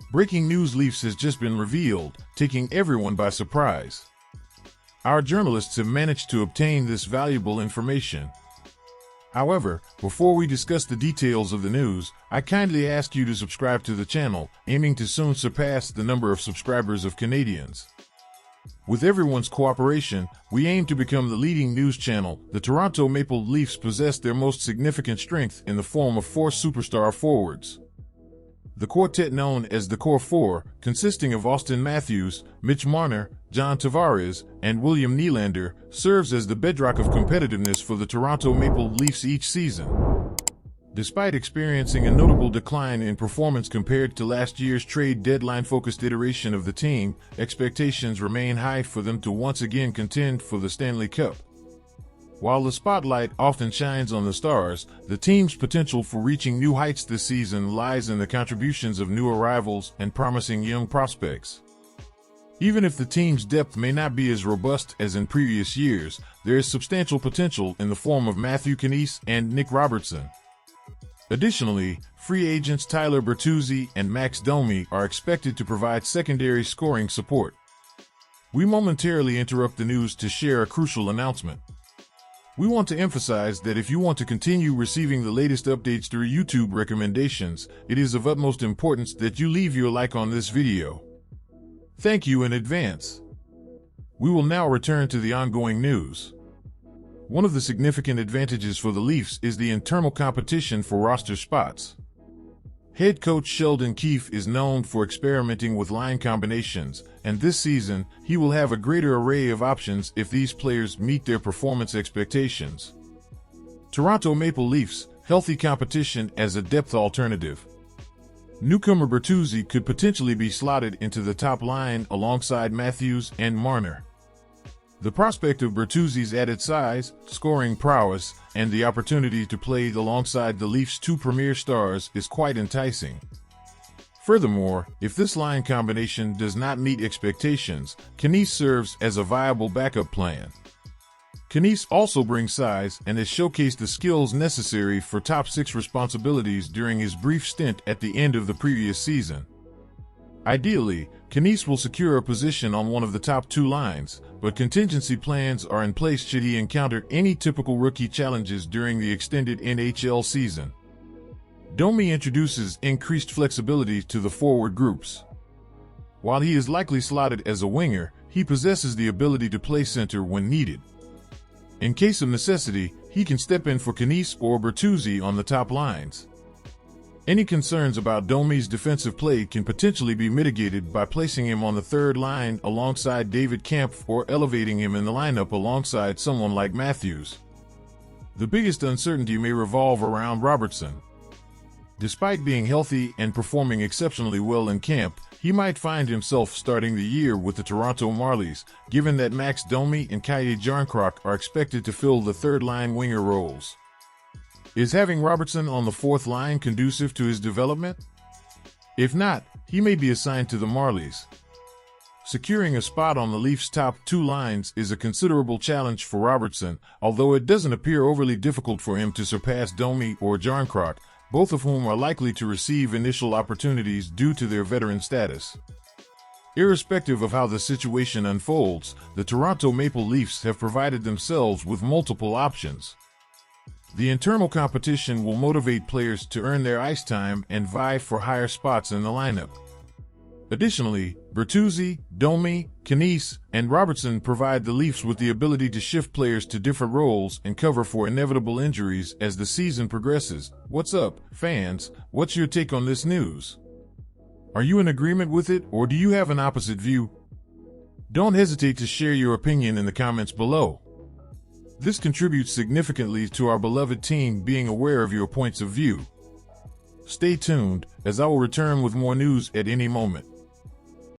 Breaking news: Leafs has just been revealed, taking everyone by surprise. Our journalists have managed to obtain this valuable information. However, before we discuss the details of the news, I kindly ask you to subscribe to the channel, aiming to soon surpass the number of subscribers of Canadians. With everyone's cooperation, we aim to become the leading news channel. The Toronto Maple Leafs possess their most significant strength in the form of 4 superstar forwards. The quartet, known as the Core Four, consisting of Austin Matthews, Mitch Marner, John Tavares, and William Nylander, serves as the bedrock of competitiveness for the Toronto Maple Leafs each season. Despite experiencing a notable decline in performance compared to last year's trade deadline-focused iteration of the team, expectations remain high for them to once again contend for the Stanley Cup. While the spotlight often shines on the stars, the team's potential for reaching new heights this season lies in the contributions of new arrivals and promising young prospects. Even if the team's depth may not be as robust as in previous years, there is substantial potential in the form of Matthew Knies and Nick Robertson. Additionally, free agents Tyler Bertuzzi and Max Domi are expected to provide secondary scoring support. We momentarily interrupt the news to share a crucial announcement. We want to emphasize that if you want to continue receiving the latest updates through YouTube recommendations, it is of utmost importance that you leave your like on this video. Thank you in advance. We will now return to the ongoing news. One of the significant advantages for the Leafs is the internal competition for roster spots. Head coach Sheldon Keefe is known for experimenting with line combinations, and this season, he will have a greater array of options if these players meet their performance expectations. Toronto Maple Leafs, healthy competition as a depth alternative. Newcomer Bertuzzi could potentially be slotted into the top line alongside Matthews and Marner. The prospect of Bertuzzi's added size, scoring prowess, and the opportunity to play alongside the Leafs' 2 premier stars is quite enticing. Furthermore, if this line combination does not meet expectations, Knies serves as a viable backup plan. Knies also brings size and has showcased the skills necessary for top 6 responsibilities during his brief stint at the end of the previous season. Ideally, Knies will secure a position on one of the top 2 lines, but contingency plans are in place should he encounter any typical rookie challenges during the extended NHL season. Domi introduces increased flexibility to the forward groups. While he is likely slotted as a winger, he possesses the ability to play center when needed. In case of necessity, he can step in for Knies or Bertuzzi on the top lines. Any concerns about Domi's defensive play can potentially be mitigated by placing him on the 3rd line alongside David Kampf or elevating him in the lineup alongside someone like Matthews. The biggest uncertainty may revolve around Robertson. Despite being healthy and performing exceptionally well in camp, he might find himself starting the year with the Toronto Marlies, given that Max Domi and Kye Jarnkrok are expected to fill the 3rd-line winger roles. Is having Robertson on the 4th line conducive to his development? If not, he may be assigned to the Marlies. Securing a spot on the Leafs' top 2 lines is a considerable challenge for Robertson, although it doesn't appear overly difficult for him to surpass Domi or Jarnkrok, both of whom are likely to receive initial opportunities due to their veteran status. Irrespective of how the situation unfolds, the Toronto Maple Leafs have provided themselves with multiple options. The internal competition will motivate players to earn their ice time and vie for higher spots in the lineup. Additionally, Bertuzzi, Domi, Knies, and Robertson provide the Leafs with the ability to shift players to different roles and cover for inevitable injuries as the season progresses. What's up, fans? What's your take on this news? Are you in agreement with it, or do you have an opposite view? Don't hesitate to share your opinion in the comments below. This contributes significantly to our beloved team being aware of your points of view. Stay tuned, as I will return with more news at any moment.